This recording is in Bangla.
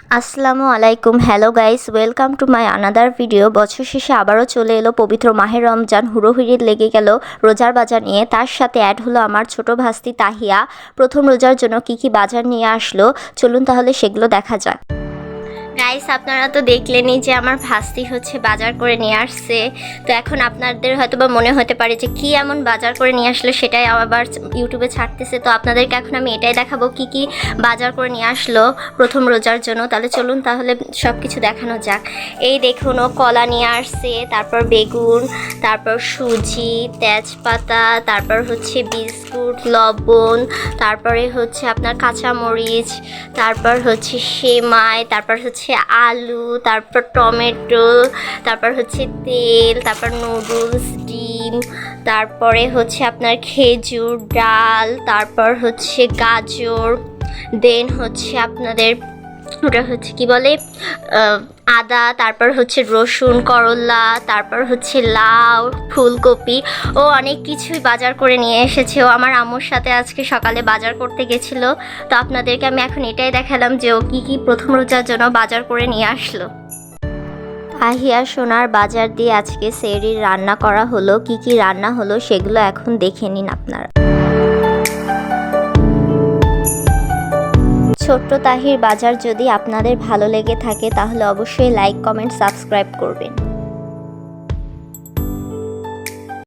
আসসালামু আলাইকুম, hello guys, welcome to my another video. বছর শেষে আবারও চলে এলো পবিত্র মাহে রমজান। হুড়োহুড়ি লেগে গেল রোজার বাজার নিয়ে। তার সাথে অ্যাড হলো আমার ছোট ভাস্তি তাহিয়া। প্রথম রোজার জন্য কি কি বাজার নিয়ে আসলো, চলুন তাহলে সেগুলো দেখা যাক। গাইস, আপনারা তো দেখলেনই যে আমার ভাস্তি বাজার করে নিয়ে আসছে। তো এখন আপনাদের হয়তো বা মনে হতে পারে যে কি এমন বাজার করে নিয়ে আসলো, সেটাই আবার ইউটিউবে ছাড়তেছে। তো আপনাদেরকে এখন আমি এটাই দেখাবো কি কি বাজার করে নিয়ে আসলো প্রথম রোজার জন্য। তাহলে চলুন তাহলে সব কিছু দেখানো যাক। এই দেখুন, ও কলা নিয়ে আসছে, তারপর বেগুন, তারপর সুজি, তেজপাতা, তারপর বিস্কুট, লবণ, তারপরে আপনার কাঁচামরিচ, তারপর সেমাই, তারপর আলু, তারপর টমেটো, তারপর তেল, তারপর নুডলস, ডিম, তারপরে আপনার খেজুর, ডাল, তারপর গাজর, দেন আপনাদের ওটা কি বলে আদা, তারপর রসুন, করলা, তারপর লাউ, ফুলকপি, ও অনেক কিছুই বাজার করে নিয়ে এসেছে। ও আমার আম্মুর সাথে আজকে সকালে বাজার করতে গেছিলো। তো আপনাদেরকে আমি এখন এটাই দেখালাম যে ও কী কী প্রথম রোজার জন্য বাজার করে নিয়ে আসলো। আহিয়া সোনার বাজার দিয়ে আজকে সেহরির রান্না করা হলো। কি কি রান্না হলো সেগুলো এখন দেখে নিন আপনারা। ছোট্ট তাহির বাজার যদি আপনাদের ভালো লেগে থাকে তাহলে অবশ্যই লাইক, কমেন্ট, সাবস্ক্রাইব করবেন।